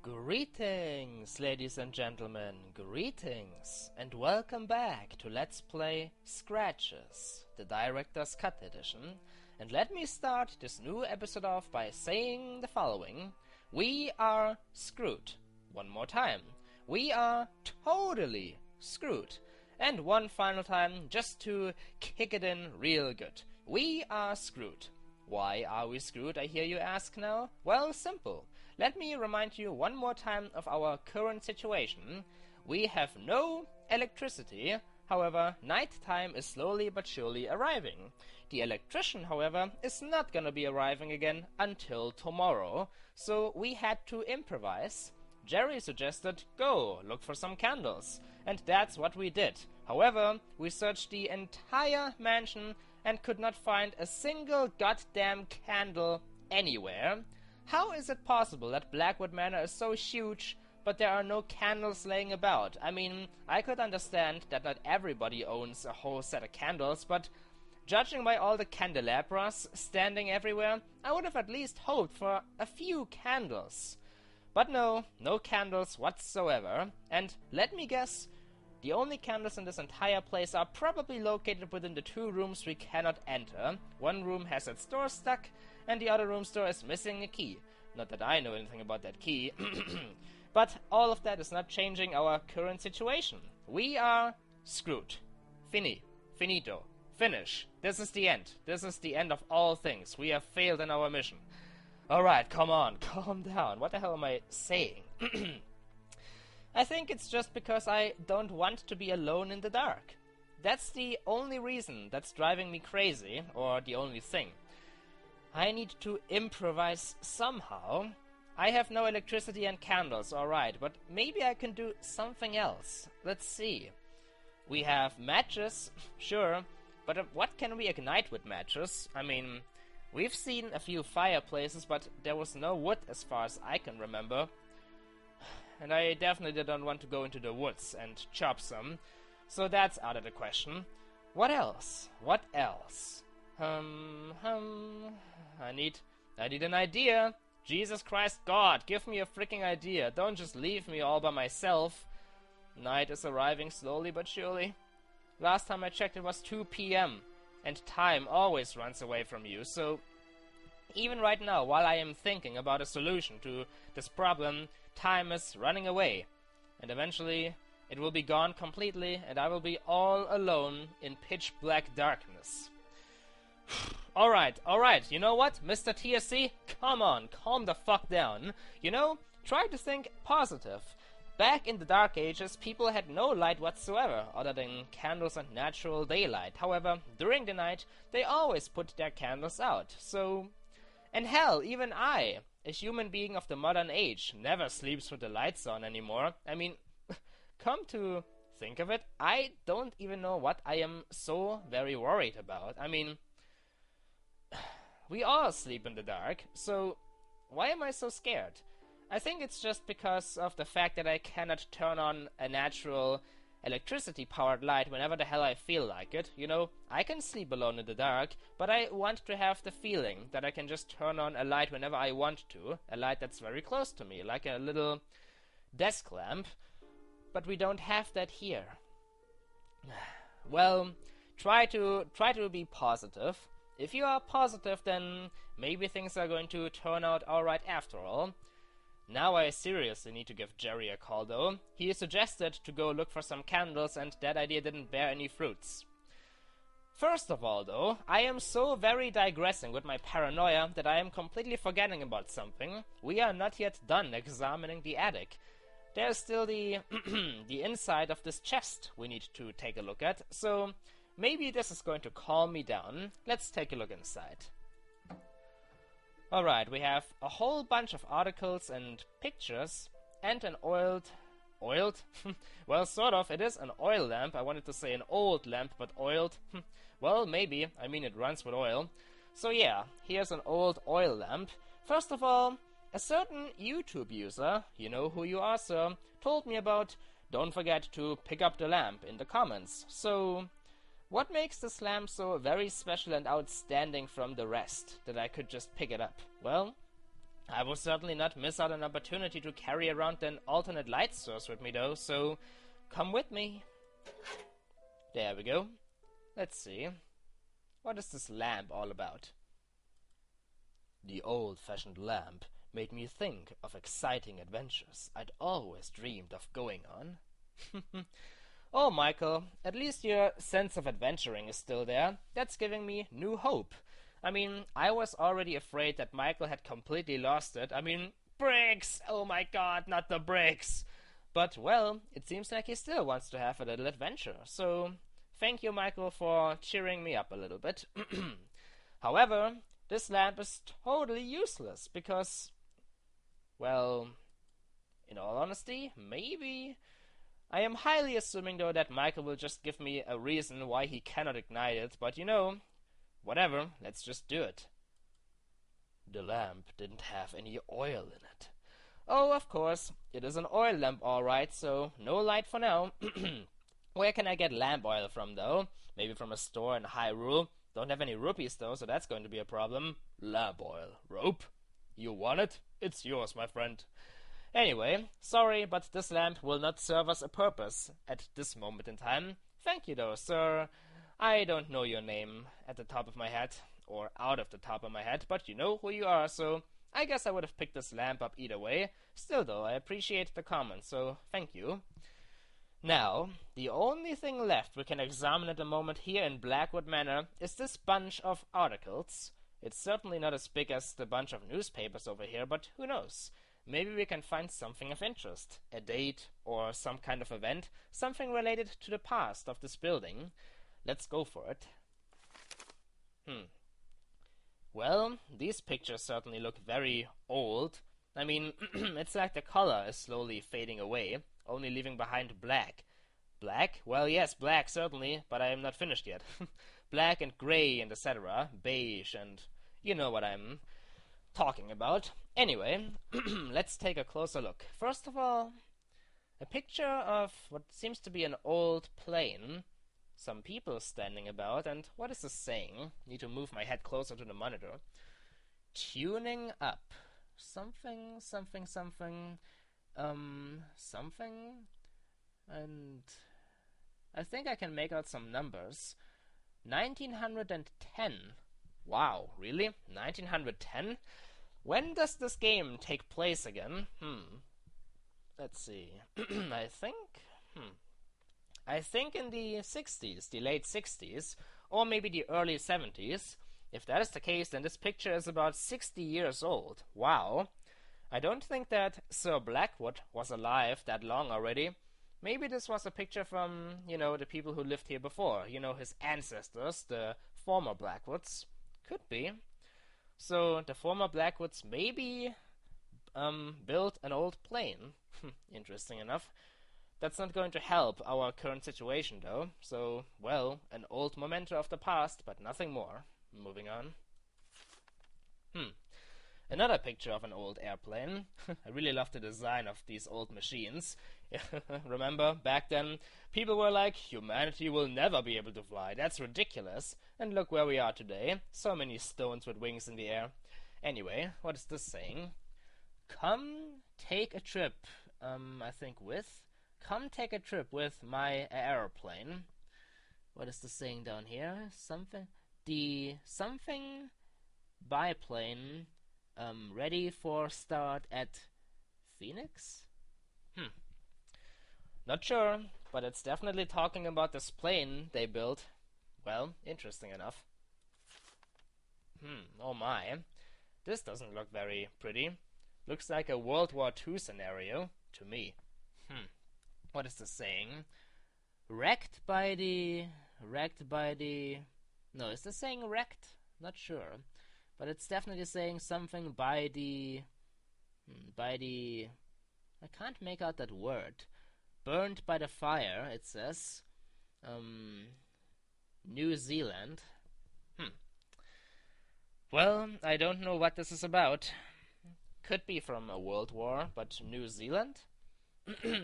Greetings, ladies and gentlemen, greetings, and welcome back to Let's Play Scratches, the Director's Cut edition. And let me start this new episode off by saying the following. We are screwed. One more time. We are totally screwed. And one final time, just to kick it in real good. We are screwed. Why are we screwed, I hear you ask now? Well, simple. Let me remind you one more time of our current situation. We have no electricity, however, nighttime is slowly but surely arriving. The electrician, however, is not gonna be arriving again until tomorrow, so we had to improvise. Jerry suggested, go, look for some candles, and that's what we did. However, we searched the entire mansion and could not find a single goddamn candle anywhere. How is it possible that Blackwood Manor is so huge, but there are no candles laying about? I mean, I could understand that not everybody owns a whole set of candles, but judging by all the candelabras standing everywhere, I would have at least hoped for a few candles. But no candles whatsoever, and let me guess, the only candles in this entire place are probably located within the two rooms we cannot enter. One room has its door stuck, and the other room's door is missing a key. Not that I know anything about that key. But all of that is not changing our current situation. We are screwed. Finito. Finish. This is the end. This is the end of all things. We have failed in our mission. Alright, come on, calm down. What the hell am I saying? I think it's just because I don't want to be alone in the dark. That's the only reason that's driving me crazy, or the only thing. I need to improvise somehow. I have no electricity and candles, alright, but maybe I can do something else. Let's see. We have matches, sure, but what can we ignite with matches? I mean, we've seen a few fireplaces, but there was no wood as far as I can remember. And I definitely don't want to go into the woods and chop some, so that's out of the question. What else? What else? I need an idea. Jesus Christ, God, give me a freaking idea. Don't just leave me all by myself. Night is arriving slowly but surely. Last time I checked it was 2 p.m. and time always runs away from you, so even right now, while I am thinking about a solution to this problem, time is running away. And eventually, it will be gone completely, and I will be all alone in pitch black darkness. Alright, you know what, Mr. TSC? Come on, calm the fuck down. You know, try to think positive. Back in the Dark Ages, people had no light whatsoever, other than candles and natural daylight. However, during the night, they always put their candles out, so... And hell, even I, a human being of the modern age, never sleeps with the lights on anymore. I mean, come to think of it, I don't even know what I am so very worried about. I mean, we all sleep in the dark, so why am I so scared? I think it's just because of the fact that I cannot turn on a natural electricity-powered light whenever the hell I feel like it. You know, I can sleep alone in the dark, but I want to have the feeling that I can just turn on a light whenever I want to. A light that's very close to me, like a little desk lamp. But we don't have that here. Well, try to be positive. If you are positive, then maybe things are going to turn out alright after all. Now I seriously need to give Jerry a call though. He suggested to go look for some candles, and that idea didn't bear any fruits. First of all though, I am so very digressing with my paranoia that I am completely forgetting about something. We are not yet done examining the attic. There's still the the inside of this chest we need to take a look at, so maybe this is going to calm me down. Let's take a look inside. Alright, we have a whole bunch of articles and pictures, and an oiled? Well, sort of, it is an oil lamp. I wanted to say an old lamp, but oiled? Well, maybe. I mean, it runs with oil. So yeah, here's an old oil lamp. First of all, a certain YouTube user, you know who you are, sir, told me about, don't forget to pick up the lamp in the comments. So what makes this lamp so very special and outstanding from the rest, that I could just pick it up? Well, I will certainly not miss out an opportunity to carry around an alternate light source with me though, so come with me. There we go. Let's see. What is this lamp all about? The old-fashioned lamp made me think of exciting adventures I'd always dreamed of going on. Oh, Michael, at least your sense of adventuring is still there. That's giving me new hope. I mean, I was already afraid that Michael had completely lost it. I mean, bricks! Oh my god, not the bricks! But, well, it seems like he still wants to have a little adventure. So, thank you, Michael, for cheering me up a little bit. However, this lamp is totally useless because, well, in all honesty, maybe. I am highly assuming, though, that Michael will just give me a reason why he cannot ignite it, but you know, whatever, let's just do it. The lamp didn't have any oil in it. Oh, of course, it is an oil lamp alright, so no light for now. Where can I get lamp oil from, though? Maybe from a store in Hyrule. Don't have any rupees, though, so that's going to be a problem. Lamp oil. Rope? You want it? It's yours, my friend. Anyway, sorry, but this lamp will not serve us a purpose at this moment in time. Thank you, though, sir. I don't know your name at the top of my head, or out of the top of my head, but you know who you are, so I guess I would have picked this lamp up either way. Still, though, I appreciate the comment, so thank you. Now, the only thing left we can examine at the moment here in Blackwood Manor is this bunch of articles. It's certainly not as big as the bunch of newspapers over here, but who knows? Maybe we can find something of interest, a date or some kind of event, something related to the past of this building. Let's go for it. Well, these pictures certainly look very old. I mean, it's like the color is slowly fading away, only leaving behind black. Black? Well, yes, black certainly, but I am not finished yet. Black and gray and etc. Beige and you know what I'm talking about. Anyway, let's take a closer look. First of all, a picture of what seems to be an old plane. Some people standing about, and what is this saying? Need to move my head closer to the monitor. Tuning up. Something, something, something. Something. And I think I can make out some numbers. 1910. Wow, really? 1910? When does this game take place again? Let's see. I think in the 60s, the late 60s, or maybe the early 70s. If that is the case, then this picture is about 60 years old. Wow. I don't think that Sir Blackwood was alive that long already. Maybe this was a picture from, you know, the people who lived here before. You know, his ancestors, the former Blackwoods. Could be. So, the former Blackwoods maybe built an old plane. Interesting enough. That's not going to help our current situation, though. So, well, an old memento of the past, but nothing more. Moving on. Another picture of an old airplane. I really love the design of these old machines. Remember, back then, people were like, humanity will never be able to fly. That's ridiculous. And look where we are today. So many stones with wings in the air. Anyway, what is this saying? Come take a trip. I think with... Come take a trip with my airplane. What is the saying down here? Something biplane ready for start at Phoenix? Not sure, but it's definitely talking about this plane they built. Well, interesting enough. Oh my. This doesn't look very pretty. Looks like a World War II scenario to me. What is this saying? Wrecked by the... No, is this saying wrecked? Not sure. But it's definitely saying something by the... I can't make out that word. Burned by the fire, it says. New Zealand. Well, I don't know what this is about. Could be from a world war, but New Zealand?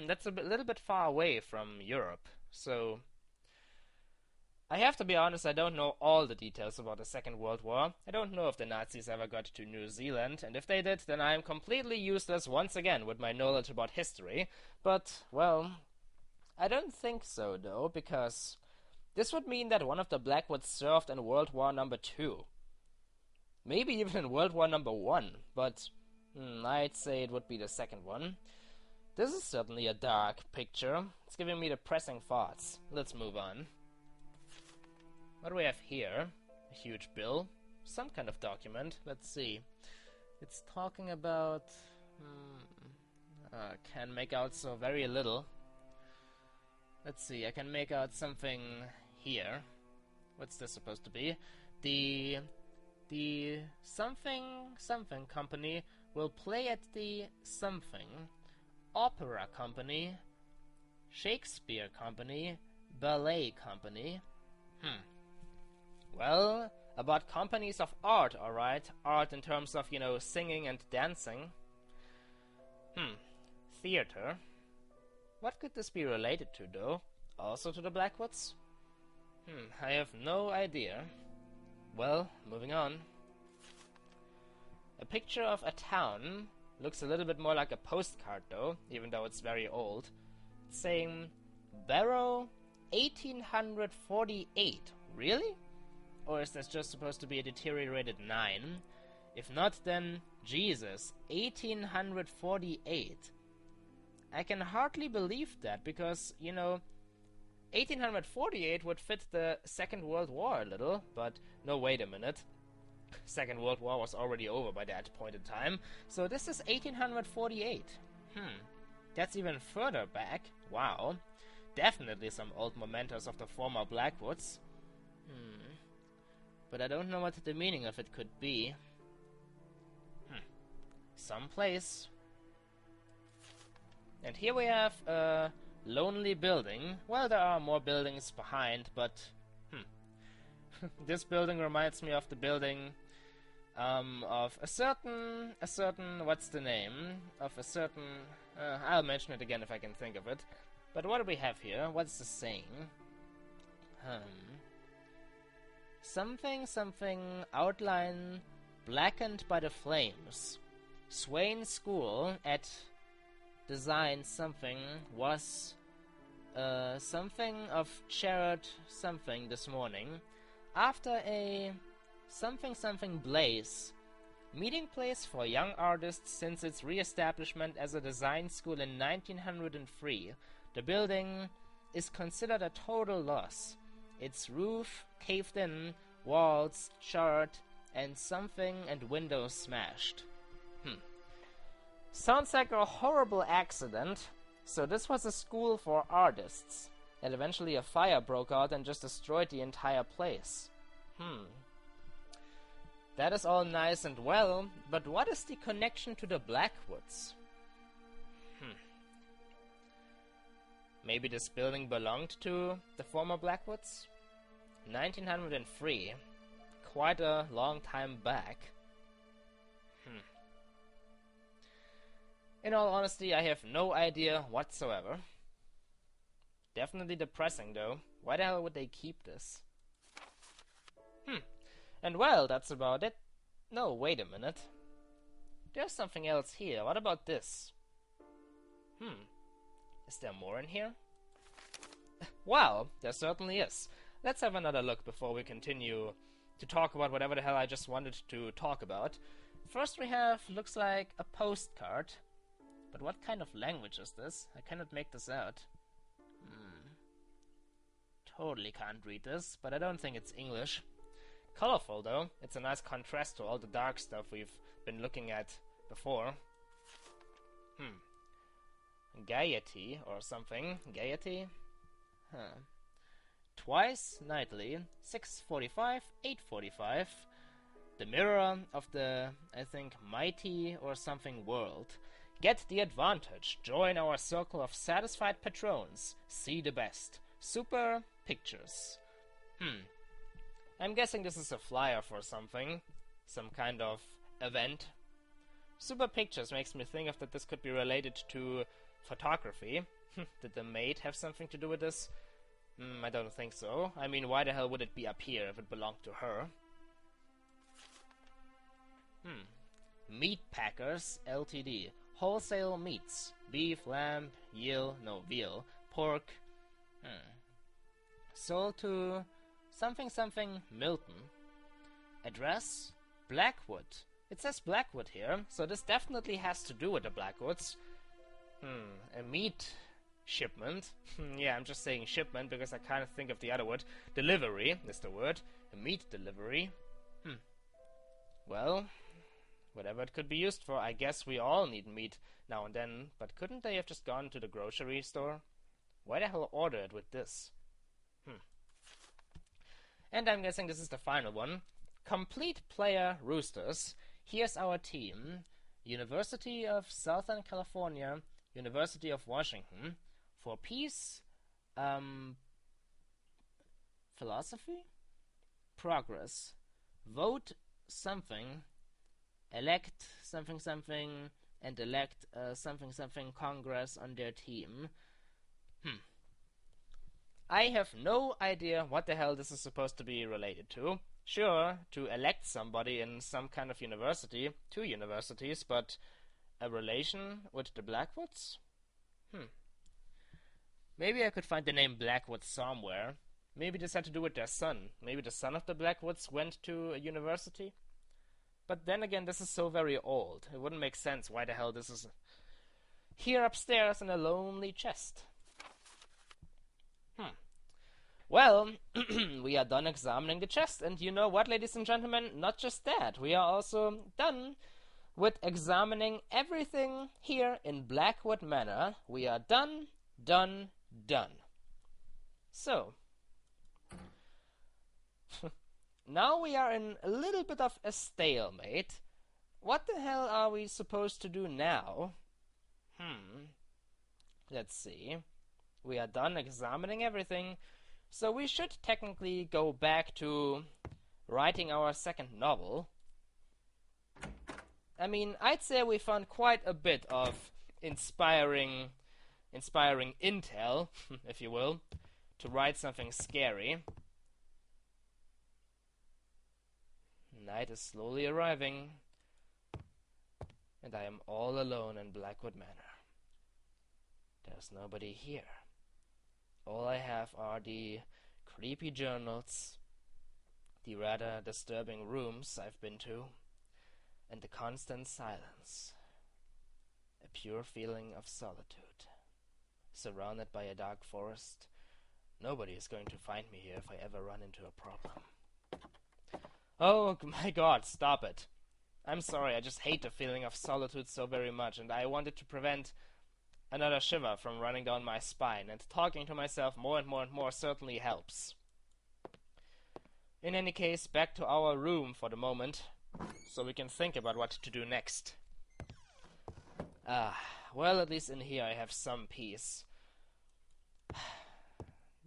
That's a little bit far away from Europe, so I have to be honest, I don't know all the details about the Second World War. I don't know if the Nazis ever got to New Zealand, and if they did, then I am completely useless once again with my knowledge about history. But, well, I don't think so, though, because this would mean that one of the Blackwoods served in World War II. Maybe even in World War I, but I'd say it would be the second one. This is certainly a dark picture. It's giving me depressing thoughts. Let's move on. What do we have here? A huge bill. Some kind of document. Let's see. It's talking about... can make out so very little. Let's see, I can make out something here. What's this supposed to be? The something company will play at the something opera company, Shakespeare company, ballet company. Well, about companies of art, alright. Art in terms of, singing and dancing. Theater. What could this be related to, though? Also to the Blackwoods? I have no idea. Well, moving on. A picture of a town. Looks a little bit more like a postcard, though, even though it's very old. It's saying, Barrow, 1848. Really? Or is this just supposed to be a deteriorated 9? If not, then, Jesus, 1848. I can hardly believe that, because, 1848 would fit the Second World War a little, but no, wait a minute. Second World War was already over by that point in time, so this is 1848. That's even further back. Wow. Definitely some old mementos of the former Blackwoods. But I don't know what the meaning of it could be. Someplace. And here we have a lonely building. Well, there are more buildings behind, but this building reminds me of the building of a certain, what's the name? Of a certain, I'll mention it again if I can think of it. But what do we have here? What's the saying? Something outline blackened by the flames. Swain School at design something was something of charred something this morning after a something blaze, meeting place for young artists since its re-establishment as a design school in 1903. The building is considered a total loss. Its roof caved in, walls charred, and windows smashed. Sounds like a horrible accident. So this was a school for artists, and eventually a fire broke out and just destroyed the entire place. That is all nice and well, but what is the connection to the Blackwoods? Maybe this building belonged to the former Blackwoods? 1903. Quite a long time back. In all honesty, I have no idea whatsoever. Definitely depressing, though. Why the hell would they keep this? And well, that's about it. No, wait a minute. There's something else here. What about this? Is there more in here? Wow, there certainly is. Let's have another look before we continue to talk about whatever the hell I just wanted to talk about. First we have, looks like a postcard. But what kind of language is this? I cannot make this out. Totally can't read this, but I don't think it's English. Colorful, though. It's a nice contrast to all the dark stuff we've been looking at before. Gaiety or something. Gaiety? Twice nightly, 6:45, 8:45. The mirror of the, I think, mighty or something world. Get the advantage. Join our circle of satisfied patrons. See the best. Super pictures. I'm guessing this is a flyer for something. Some kind of event. Super pictures makes me think of that this could be related to photography. Did the maid have something to do with this? I don't think so. I mean, why the hell would it be up here if it belonged to her? Meat Packers Ltd. Wholesale meats. Beef, lamb, veal, pork. Sold to something Milton. Address? Blackwood. It says Blackwood here, so this definitely has to do with the Blackwoods. A meat shipment. Yeah, I'm just saying shipment because I can't think of the other word. Delivery is the word. A meat delivery. Well, whatever it could be used for, I guess we all need meat now and then, but couldn't they have just gone to the grocery store? Why the hell order it with this? And I'm guessing this is the final one. Complete player roosters. Here's our team. University of Southern California, University of Washington. For peace, philosophy? Progress. Vote something. Elect something, and elect something Congress on their team. I have no idea what the hell this is supposed to be related to. Sure, to elect somebody in some kind of university, 2 universities, but a relation with the Blackwoods? Maybe I could find the name Blackwood somewhere. Maybe this had to do with their son. Maybe the son of the Blackwoods went to a university? But then again, this is so very old. It wouldn't make sense why the hell this is here upstairs in a lonely chest. Well, we are done examining the chest, and you know what, ladies and gentlemen? Not just that, we are also done with examining everything here in Blackwood Manor. We are done. So, now we are in a little bit of a stalemate. What the hell are we supposed to do now? Let's see. We are done examining everything. So we should technically go back to writing our second novel. I mean, I'd say we found quite a bit of inspiring intel, if you will, to write something scary. Night is slowly arriving, and I am all alone in Blackwood Manor. There's nobody here. All I have are the creepy journals, the rather disturbing rooms I've been to, and the constant silence. A pure feeling of solitude. Surrounded by a dark forest, nobody is going to find me here if I ever run into a problem. Oh my god, stop it. I'm sorry, I just hate the feeling of solitude so very much, and I wanted to prevent another shiver from running down my spine, and talking to myself more and more certainly helps. In any case, back to our room for the moment, so we can think about what to do next. Well, at least in here I have some peace.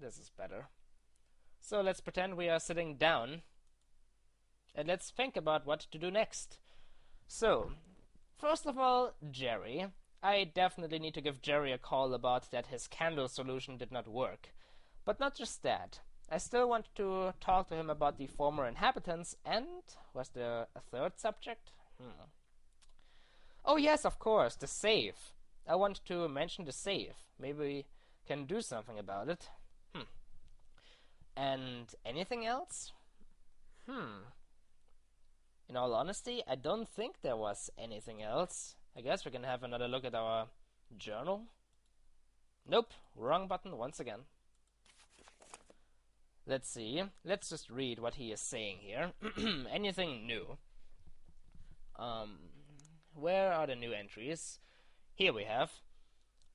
This is better. So let's pretend we are sitting down, and let's think about what to do next. So, first of all, Jerry. I definitely need to give Jerry a call about that his candle solution did not work. But not just that. I still want to talk to him about the former inhabitants, and was there a third subject? Oh yes, of course, the safe. I want to mention the safe. Maybe we can do something about it. And anything else? In all honesty, I don't think there was anything else. I guess we can have another look at our journal. Nope, wrong button once again. Let's see. Let's just read what he is saying here. Anything new? Where are the new entries? Here we have.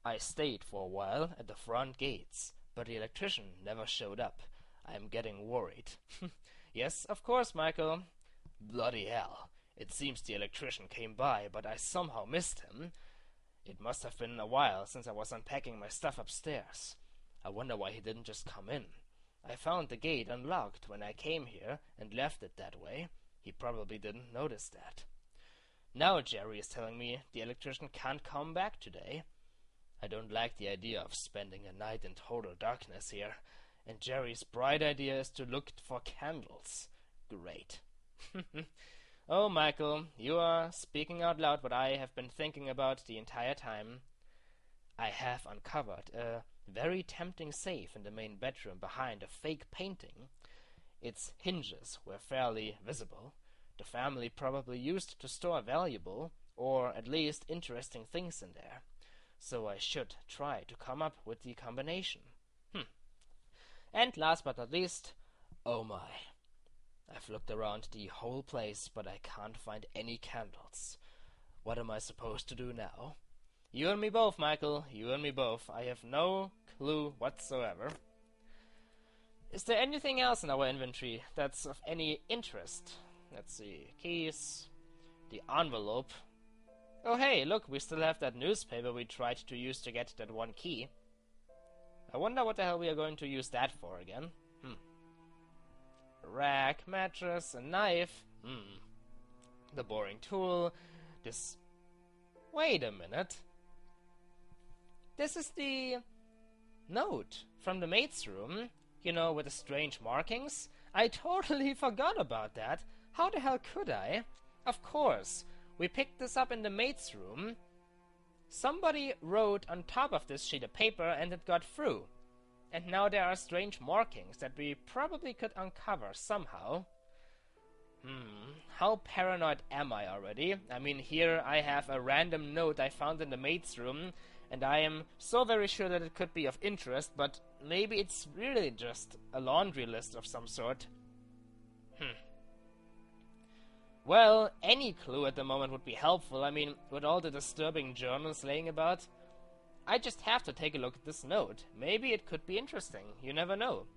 I stayed for a while at the front gates, but the electrician never showed up. I am getting worried. Yes, of course, Michael. Bloody hell. It seems the electrician came by, but I somehow missed him. It must have been a while since I was unpacking my stuff upstairs. I wonder why he didn't just come in. I found the gate unlocked when I came here and left it that way. He probably didn't notice that. Now Jerry is telling me the electrician can't come back today. I don't like the idea of spending a night in total darkness here. And Jerry's bright idea is to look for candles. Great. Oh, Michael, you are speaking out loud what I have been thinking about the entire time. I have uncovered a very tempting safe in the main bedroom behind a fake painting. Its hinges were fairly visible. The family probably used to store valuable, or at least interesting things in there. So I should try to come up with the combination. And last but not least, oh my. I've looked around the whole place, but I can't find any candles. What am I supposed to do now? You and me both, Michael. You and me both. I have no clue whatsoever. Is there anything else in our inventory that's of any interest? Let's see. Keys. The envelope. Oh hey, look, we still have that newspaper we tried to use to get that one key. I wonder what the hell we are going to use that for again. Rack, mattress, a knife. The boring tool. This... Wait a minute. This is the note from the maid's room. You know, with the strange markings. I totally forgot about that. How the hell could I? Of course. We picked this up in the maid's room. Somebody wrote on top of this sheet of paper and it got through. And now there are strange markings that we probably could uncover somehow. How paranoid am I already? I mean, here I have a random note I found in the maid's room, and I am so very sure that it could be of interest, but maybe it's really just a laundry list of some sort. Well, any clue at the moment would be helpful. I mean, with all the disturbing journals laying about. I just have to take a look at this note. Maybe it could be interesting. You never know.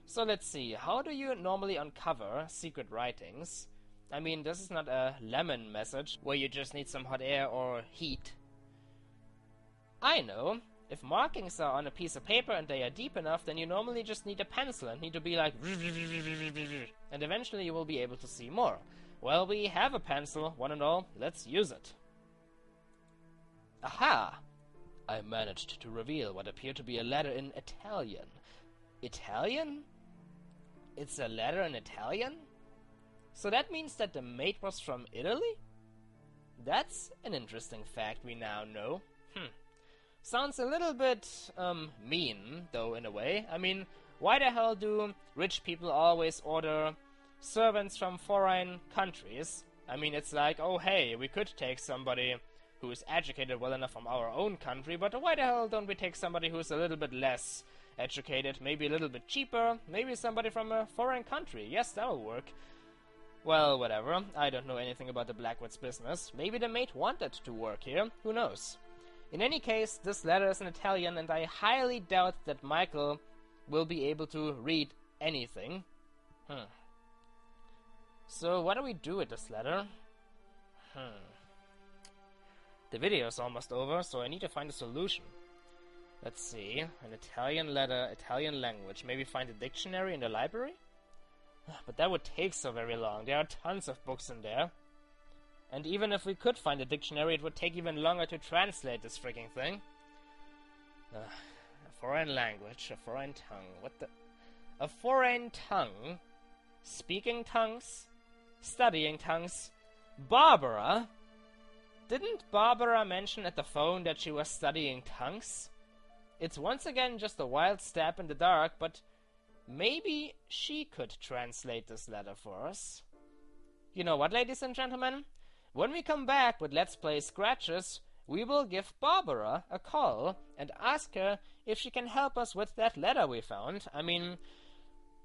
So let's see. How do you normally uncover secret writings? I mean, this is not a lemon message where you just need some hot air or heat. I know. If markings are on a piece of paper and they are deep enough, then you normally just need a pencil and need to be like... and eventually you will be able to see more. Well, we have a pencil, one and all. Let's use it. Aha! I managed to reveal what appeared to be a letter in Italian. Italian? It's a letter in Italian? So that means that the maid was from Italy? That's an interesting fact we now know. Sounds a little bit, mean, though, in a way. I mean, why the hell do rich people always order servants from foreign countries? I mean, it's like, oh hey, we could take somebody who is educated well enough from our own country, but why the hell don't we take somebody who's a little bit less educated, maybe a little bit cheaper, maybe somebody from a foreign country? Yes, that'll work. Well, whatever. I don't know anything about the Blackwoods business. Maybe the maid wanted to work here. Who knows? In any case, this letter is in Italian, and I highly doubt that Michael will be able to read anything. So, what do we do with this letter? The video is almost over, so I need to find a solution. Let's see. An Italian letter, Italian language. Maybe find a dictionary in the library? But that would take so very long. There are tons of books in there. And even if we could find a dictionary, it would take even longer to translate this freaking thing. A foreign language, a foreign tongue. What the... A foreign tongue? Speaking tongues? Studying tongues? Barbara? Didn't Barbara mention at the phone that she was studying tongues? It's once again just a wild stab in the dark, but maybe she could translate this letter for us. You know what, ladies and gentlemen? When we come back with Let's Play Scratches, we will give Barbara a call and ask her if she can help us with that letter we found. I mean,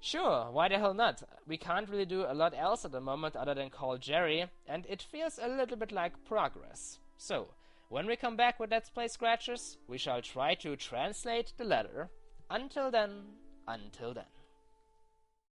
sure, why the hell not? We can't really do a lot else at the moment other than call Jerry, and it feels a little bit like progress. So, when we come back with Let's Play Scratches, we shall try to translate the letter. Until then, until then.